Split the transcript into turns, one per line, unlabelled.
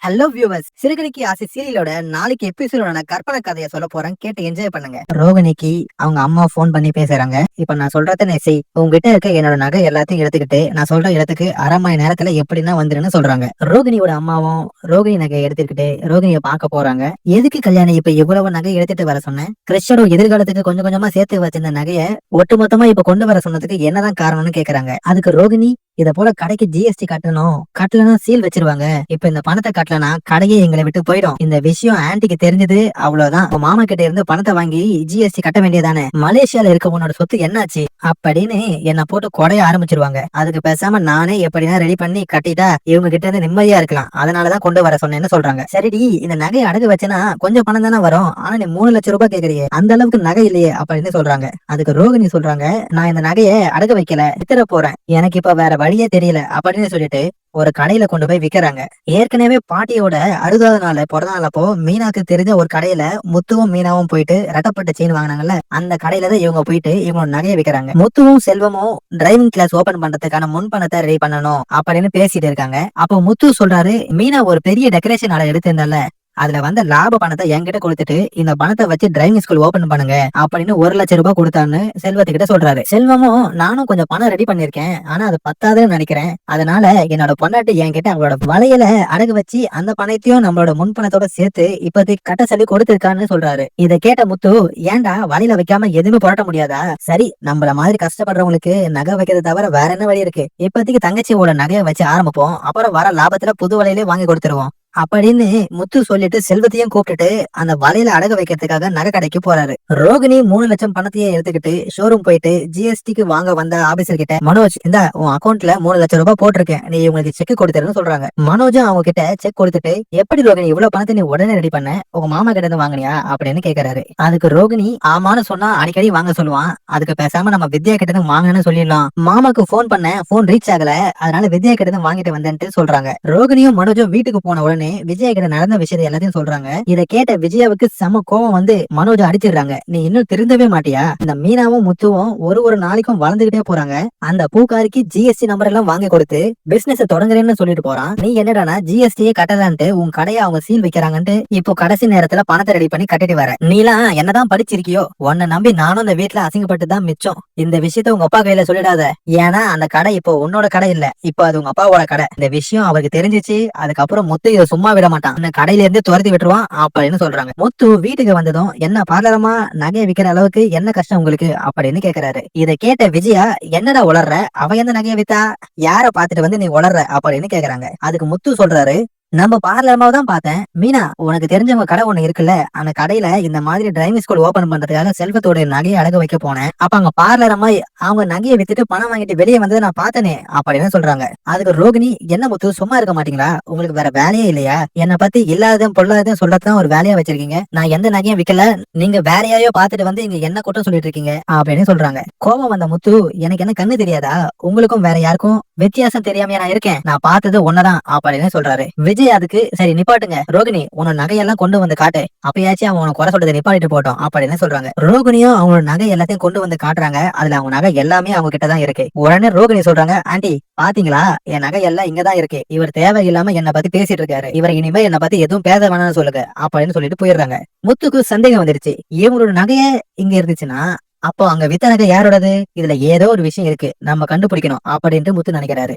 Hello viewers, சிறுகதைக்கு ஆசை சீரியலோட நாளைக்கு எபிசோட நான் கற்பனை கதையை சொல்ல போறேன். கேட்டு என்ஜாய் பண்ணுங்க. ரோகிணிக்கு அவங்க அம்மா போன் பண்ணி பேசுறாங்க. இப்ப நான் சொல்றத நீ செய். உங்ககிட்ட இருக்க என்னோட நகை எல்லாத்தையும் எடுத்துக்கிட்டு நான் சொல்ற இடத்துக்கு அரை மணி நேரத்துல எப்படின்னா வந்துருன்னு சொல்றாங்க. ரோகிணியோட அம்மாவும் ரோகிணி நகை எடுத்துக்கிட்டு ரோகிணியை பார்க்க போறாங்க. எதுக்கு கல்யாணம் இப்ப இவ்வளவு நகை எடுத்துட்டு வர சொன்னேன்? கிறிஸ்டோட எதிர்காலத்துக்கு கொஞ்சம் கொஞ்சமா சேர்த்து வச்சிருந்த நகையை ஒட்டுமொத்தமா இப்ப கொண்டு வர சொன்னதுக்கு என்னதான் காரணம்னு கேக்குறாங்க. அதுக்கு ரோகிணி இத போல கடைக்கு ஜிஎஸ்டி கட்டணும், கட்டலன்னா சீல் வச்சிருவாங்க. இப்ப இந்த பணத்தை கட்டலனா கடையே எங்களை விட்டு போயிடும். இந்த விஷயம் ஆன்டிக்கு தெரிஞ்சது அவ்வளவுதான். மாமா கிட்ட இருந்து பணத்தை வாங்கி ஜிஎஸ்டி கட்ட வேண்டியதானே. மலேசியால இருக்க உன்னோட சொத்து என்னாச்சு அப்படின்னு என்ன போட்டு கொடைய ஆரம்பிச்சிருவாங்க. அதுக்கு பேசாம நானே எப்படின்னா ரெடி பண்ணி கட்டிட்டா இவங்க கிட்ட இருந்து நிம்மதியா இருக்கலாம். அதனாலதான் கொண்டு வர சொன்னேன்னு சொல்றாங்க. சரிடி, இந்த நகையை அடகு வச்சனா கொஞ்சம் பணம் தானே வரும். ஆனா நீ 3 லட்சம் ரூபாய் கேக்குறியே, அந்த அளவுக்கு நகை இல்லையே அப்படின்னு சொல்றாங்க. அதுக்கு ரோகிணி சொல்றாங்க, நான் இந்த நகையை அடகு வைக்கல, வித்துற போறேன். எனக்கு இப்ப வேற வழியே தெரியல அப்படின்னு சொல்லிட்டு ஒரு கடையில கொண்டு போய் விக்கிறாங்க. ஏற்கனவே பாட்டியோட 60வது நாள் பிறந்த நாள் அப்போ மீனாக்கு தெரிஞ்ச ஒரு கடையில முத்துவும் மீனாவும் போயிட்டு ரெட்டப்பட்ட செயின் வாங்கினாங்கல்ல, அந்த கடையில தான் இவங்க போயிட்டு இவங்க நகையை விக்கிறாங்க. முத்துவும் செல்வமும் டிரைவிங் கிளாஸ் ஓபன் பண்றதுக்கான முன் பணத்தை ரெடி பண்ணணும் அப்படின்னு பேசிட்டு இருக்காங்க. அப்போ முத்து சொல்றாரு, மீனா ஒரு பெரிய டெக்கரேஷன் ஆளை எடுத்திருந்தால, அதுல வந்த லாப பணத்தை என்கிட்ட கொடுத்துட்டு இந்த பணத்தை வச்சு டிரைவிங் ஸ்கூல் ஓபன் பண்ணுங்க அப்படின்னு 1 லட்சம் ரூபாய் கொடுத்தான்னு செல்வத்துக்கிட்ட சொல்றாரு. செல்வமும் நானும் கொஞ்சம் பணம் ரெடி பண்ணிருக்கேன், ஆனா அது பத்தாதுன்னு நினைக்கிறேன். அதனால என்னோட பொண்டாட்டி என்கிட்ட அவளோட வளையல அடகு வச்சு அந்த பணத்தையும் நம்மளோட முன் பணத்தோட சேர்த்து இப்போதைக்கு கட்ட சொல்லி கொடுத்திருக்கான்னு சொல்றாரு. இதை கேட்ட முத்து, ஏன்டா வலையில வைக்காம எதுவுமே புரட்ட முடியாதா? சரி, நம்மள மாதிரி கஷ்டப்படுறவங்களுக்கு நகை வைக்கிறத தவிர வேற என்ன வழி இருக்கு? இப்போதைக்கு தங்கச்சியோட நகையை வச்சு ஆரம்பிப்போம், அப்புறம் வர லாபத்துல புது வலையிலே வாங்கி கொடுத்துருவோம் அப்படின்னு முத்து சொல்லிட்டு செல்வத்தையும் கூப்பிட்டுட்டு அந்த வலையில அடகு வைக்கிறதுக்காக நகை கடைக்கு போறாரு. ரோகிணி 3 லட்சம் பணத்தையே எடுத்துக்கிட்டு ஷோரூம் போயிட்டு ஜிஎஸ்டிக்கு வாங்க வந்த ஆபீசர் கிட்ட, மனோஜ் இந்த உன் அக்கௌண்ட்ல 3 லட்சம் ரூபாய் போட்டிருக்கேன், நீ உங்களுக்கு செக் கொடுத்துருன்னு சொல்றாங்க. மனோஜும் அவங்க கிட்ட செக் கொடுத்துட்டு, எப்படி ரோகிணி இவ்வளவு பணத்தை நீ உடனே ரெடி பண்ண, உங்க மாமா கிட்ட இருந்து வாங்கினியா அப்படின்னு கேக்குறாரு. அதுக்கு ரோகிணி, ஆமான்னு சொன்னா அடிக்கடி வாங்க சொல்லுவான், அதுக்கு பேசாம நம்ம வித்யா கிட்ட இருந்து வாங்கன்னு சொல்லிடலாம். மாமாக்கு போன் பண்ண, போன் ரீச் ஆகல, அதனால வித்யா கிட்ட இருந்து வாங்கிட்டு வந்தேன்ட்டு சொல்றாங்க. ரோகிணியும் மனோஜும் வீட்டுக்கு போன உடனே விஜயா கிட்ட நடந்த விஷயத்தை எல்லாத்தையும் சொல்றாங்க. இதை கேட்ட விஜயாவுக்கு செம கோவம் வந்து மனோஜ அடிச்சிடுறாங்க. நீ இன்னும் திருந்தவே மாட்டியா? இந்த மீனாவும் முத்துவும் ஒரு நாளைக்கும் வளர்ந்துகிட்டே போறாங்க. அந்த பூக்காரிக்கு ஜிஎஸ்டி நம்பர் எல்லாம் வாங்கி கொடுத்து பிசினஸ் தொடங்குறேன்னு சொல்லிட்டு போறான். நீ என்னடானா ஜிஎஸ்டியே கட்டலான்ட்டு உன் கடையை அவங்க சீல் வைக்கிறாங்கன்ட்டு இப்போ கடைசி நேரத்துல பணத்தை ரெடி பண்ணி கட்டிட்டு வர. நீலாம் என்னதான் படிச்சிருக்கியோ, உன்னை நம்பி நானும் இந்த வீட்டுல அசிங்கப்பட்டு தான் மிச்சம். இந்த விஷயத்த உங்க அப்பா கையில சொல்லிடாத. ஏன்னா அந்த கடை இப்போ உன்னோட கடை இல்ல, இப்போ அது உங்க அப்பாவோட கடை. இந்த விஷயம் அவருக்கு தெரிஞ்சிச்சு, அதுக்கப்புறம் முத்து இதை சும்மா விட மாட்டான், அந்த கடையில இருந்து துரத்தி விட்டுருவான் அப்படின்னு சொல்றாங்க. முத்து வீட்டுக்கு வந்ததும், என்ன பார்லரமா நகையை விக்கிற அளவுக்கு என்ன கஷ்டம் உங்களுக்கு அப்படின்னு கேக்குறாரு. இதை கேட்ட விஜயா, என்னடா உளர்ற, அவ எந்த நகையை வித்தா, யார பாத்துட்டு வந்து நீ உளர்ற அப்படின்னு கேக்குறாங்க. அதுக்கு முத்து சொல்றாரு, நம்ம பார்லர்மாவை தான் பார்த்தேன். மீனா, உனக்கு தெரிஞ்சவங்க கடை ஒண்ணு இருக்குல்ல, அந்த கடையில இந்த மாதிரி டிரைவிங் ஸ்கூல் ஓபன் பண்றதுக்காக செல்வத்தோட நகையை அடகு வைக்க போனேன். அப்ப அங்க பார்லரமா அவங்க நகையை வித்துட்டு பணம் வாங்கிட்டு வெளியே வந்ததை நான் பார்த்தனே அப்படின்னு சொல்றாங்க. அதுக்கு ரோகிணி, என்ன முத்து சும்மா இருக்க மாட்டீங்களா, உங்களுக்கு வேற வேலையே இல்லையா? என்னை பத்தி இல்லாததும் பொல்லாததும் சொல்லத்தான் ஒரு வேலையா வச்சிருக்கீங்க. நான் எந்த நகையும் விக்கல, நீங்க வேறையாயோ பாத்துட்டு வந்து இங்க என்ன குற்றம் சொல்லிட்டு இருக்கீங்க அப்படின்னு சொல்றாங்க. கோபம் வந்த முத்து, எனக்கு என்ன கண்ணு தெரியாதா? உங்களுக்கும் வேற யாருக்கும் வித்தியாசம் தெரியாம நான் இருக்கேன், நான் பார்த்தது ஒன்னதான் அப்படின்னு சொல்றாரு. விஜய் அதுக்கு, சரி நிப்பாட்டுங்க ரோகிணி, உன்னோட நகையெல்லாம் கொண்டு வந்து காட்டு, அப்பயாச்சும் அவன் உனக்கு குறை சொல்றதை நிப்பாட்டிட்டு போட்டோம் அப்படின்னு சொல்றாங்க. ரோகிணியும் அவங்களோட நகை எல்லாத்தையும் கொண்டு வந்து காட்டுறாங்க. அதுல அவங்க நகை எல்லாமே அவங்க கிட்டதான் இருக்கு. உடனே ரோகிணி சொல்றாங்க, ஆண்டி பாத்தீங்களா, என் நகை எல்லாம் இங்கதான் இருக்கு. இவர் தேவையில்லாம என்ன பத்தி பேசிட்டு இருக்காரு, இவர் இனிமே என்ன பத்தி எதுவும் பேச வேணாம்னு சொல்லுங்க அப்படின்னு சொல்லிட்டு போயிடுறாங்க. முத்துக்கு சந்தேகம் வந்துருச்சு, இவங்களோட நகைய இங்க இருந்துச்சுன்னா அப்போ அங்க வித்த நகை யாரோடது? இதுல ஏதோ ஒரு விஷயம் இருக்கு, நம்ம கண்டுபிடிக்கணும் அப்படின்ட்டு முத்து நினைக்கிறாரு.